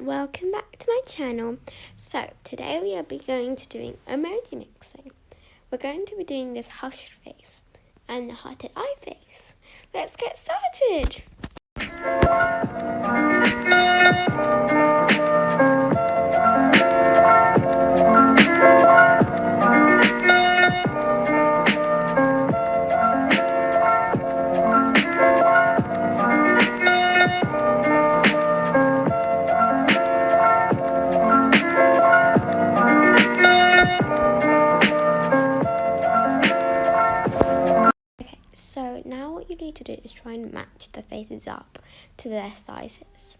welcome back to my channel. So today we are going to doing emoji mixing. We're going to be doing this hushed face and the hearted eye face. Let's get started. So now what you need to do is try and match the faces up to their sizes,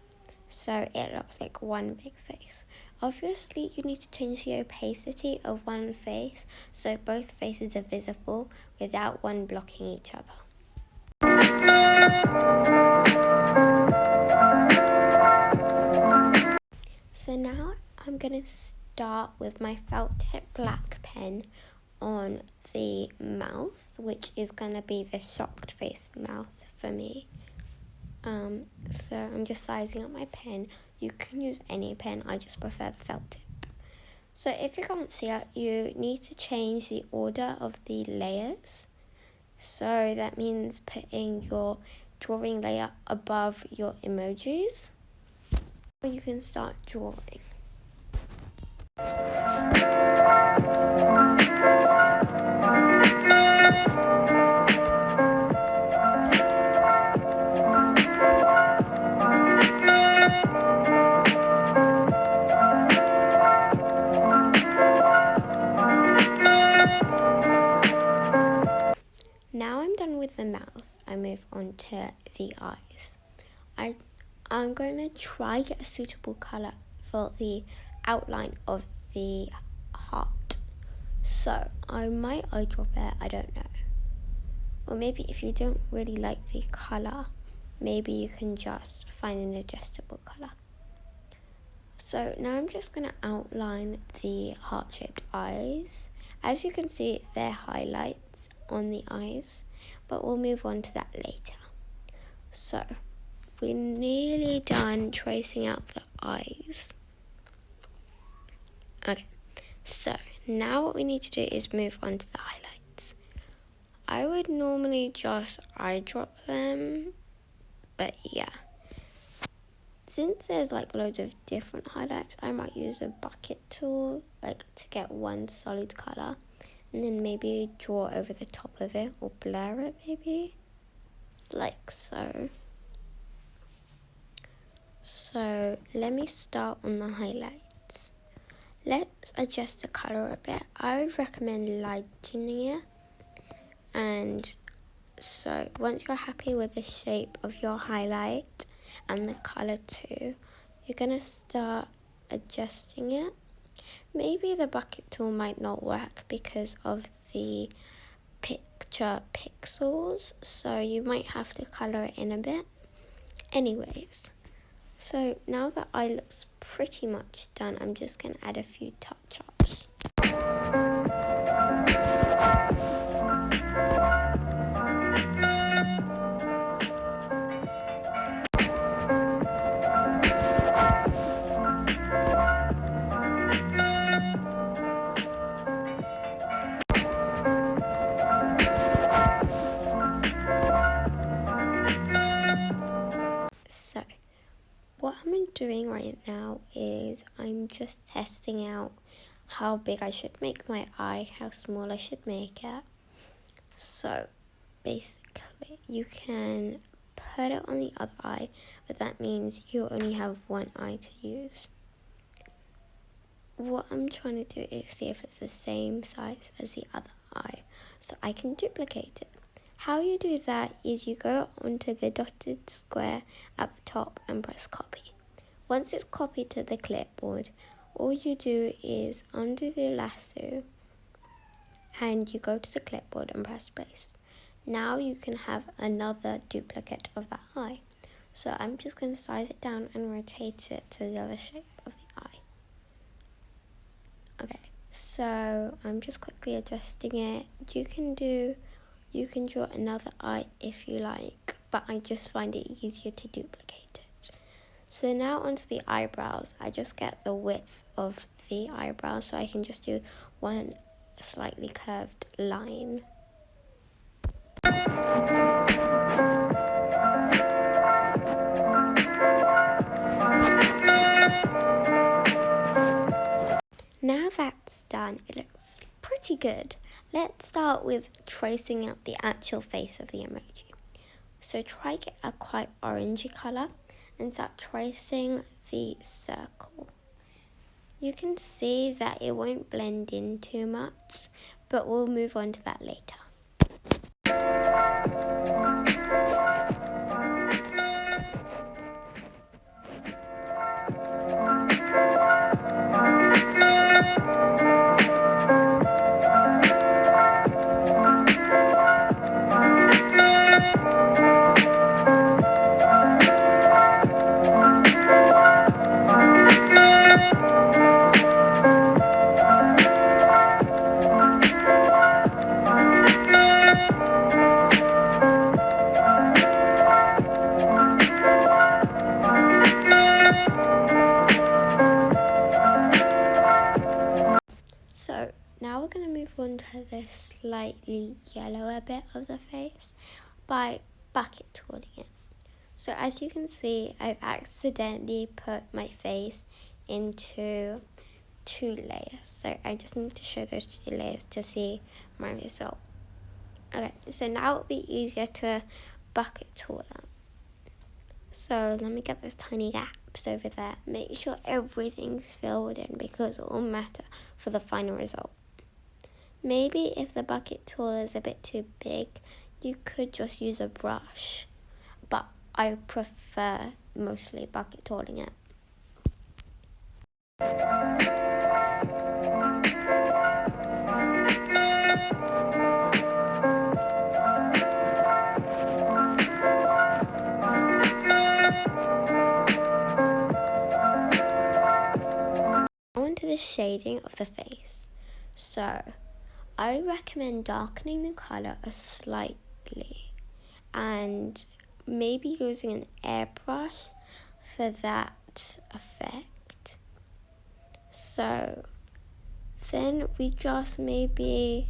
so it looks like one big face. Obviously you need to change the opacity of one face so both faces are visible without one blocking each other. So now I'm going to start with my felt tip black pen on the mouth, which is going to be the shocked face mouth for me. So I'm just sizing up my pen. You can use any pen, I just prefer the felt tip. So if you can't see it, you need to change the order of the layers. So that means putting your drawing layer above your emojis. You can start drawing. Now I'm done with the mouth, I move on to the eyes. I'm going to try get a suitable colour for the outline of the heart. So I might eyedrop it, I don't know. Or maybe if you don't really like the colour, maybe you can just find an adjustable colour. So now I'm just going to outline the heart-shaped eyes. As you can see, they're highlights on the eyes, but we'll move on to that later. So we're nearly done tracing out the eyes. Okay, so now what we need to do is move on to the highlights. I would normally just eyedrop them, but yeah. Since there's like loads of different highlights, I might use a bucket tool to get one solid colour and then maybe draw over the top of it or blur it maybe, like so. So let me start on the highlights. Let's adjust the colour a bit. I would recommend lightening it. And so once you're happy with the shape of your highlight and the colour too, you're going to start adjusting it. Maybe the bucket tool might not work because of the picture pixels, so you might have to colour it in a bit. Anyways, so now that eye looks pretty much done, I'm just going to add a few touch-ups. So what I'm doing right now is I'm just testing out how big I should make my eye, how small I should make it. So basically you can put it on the other eye, but that means you only have one eye to use. What I'm trying to do is see if it's the same size as the other eye, so I can duplicate it. How you do that is you go onto the dotted square at the top and press copy. Once it's copied to the clipboard, all you do is undo the lasso and you go to the clipboard and press place. Now you can have another duplicate of that eye. So I'm just going to size it down and rotate it to the other shape of the eye. Okay, so I'm just quickly adjusting it. You can draw another eye if you like, but I just find it easier to duplicate it. So now onto the eyebrows. I just get the width of the eyebrows, so I can just do one slightly curved line. Now that's done, it looks pretty good. Let's start with tracing out the actual face of the emoji. So try get a quite orangey colour and start tracing the circle. You can see that it won't blend in too much, but we'll move on to that later. So now we're going to move on to the slightly yellower bit of the face by bucket tooling it. So as you can see, I've accidentally put my face into 2 layers. So I just need to show those 2 layers to see my result. Okay, so now it'll be easier to bucket tool them. So let me get those tiny gaps over there. Make sure everything's filled in because it will matter for the final result. Maybe if the bucket tool is a bit too big, you could just use a brush, but I prefer mostly bucket tooling it. Onto the shading of the face. So I recommend darkening the colour slightly and maybe using an airbrush for that effect. So then we just maybe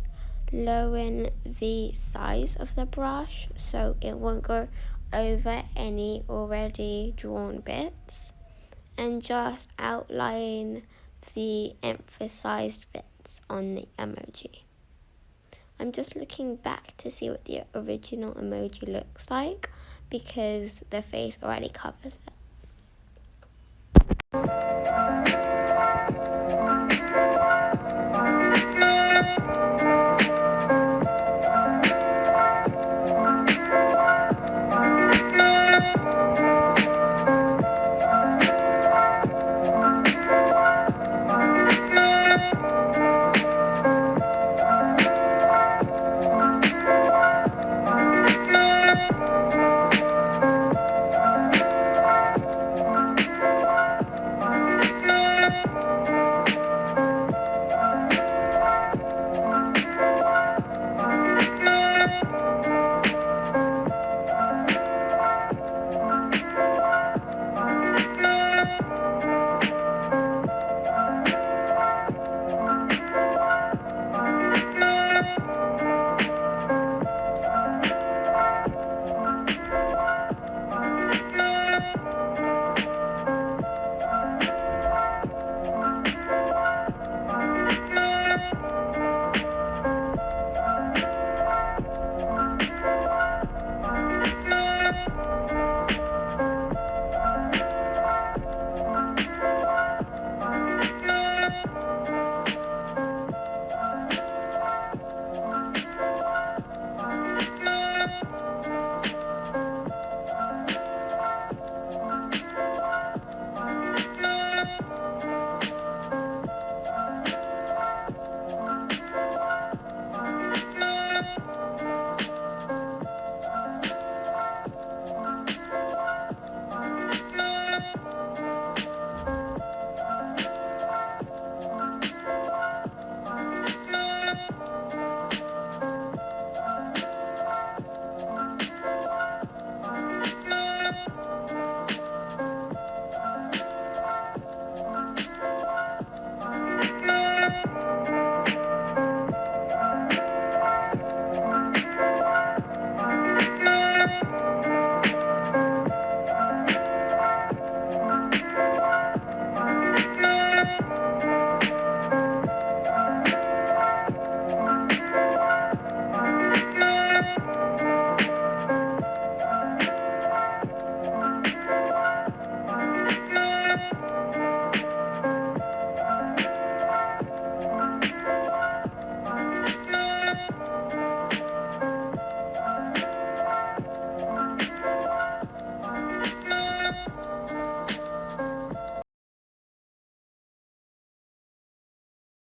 lower the size of the brush so it won't go over any already drawn bits, and just outline the emphasized bits on the emoji. I'm just looking back to see what the original emoji looks like because the face already covers it.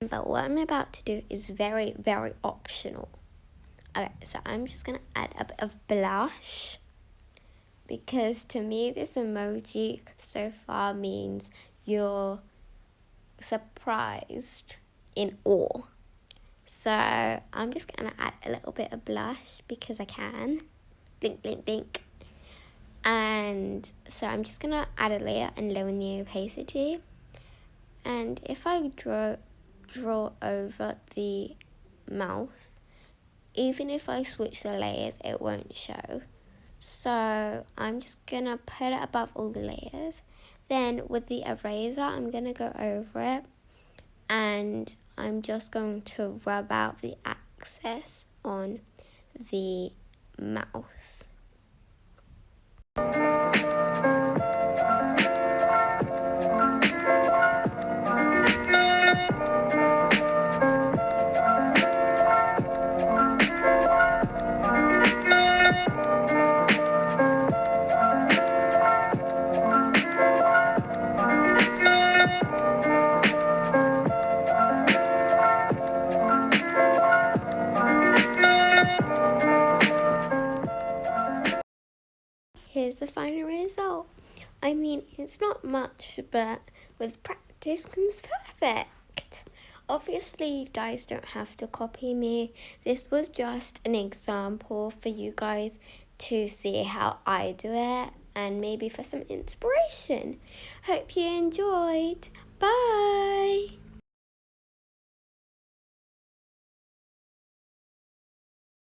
But what I'm about to do is very, very optional. Okay, so I'm just gonna add a bit of blush, because to me this emoji so far means you're surprised, in awe. So I'm just gonna add a little bit of blush because I can. Blink, blink, blink. And so I'm just gonna add a layer and lower the opacity. And if I draw over the mouth, even if I switch the layers, it won't show. So I'm just gonna put it above all the layers. Then with the eraser, I'm gonna go over it, and I'm just going to rub out the excess on the mouth. Here's the final result. I mean, it's not much, but with practice comes perfect. Obviously, you guys don't have to copy me. This was just an example for you guys to see how I do it, and maybe for some inspiration. Hope you enjoyed. Bye!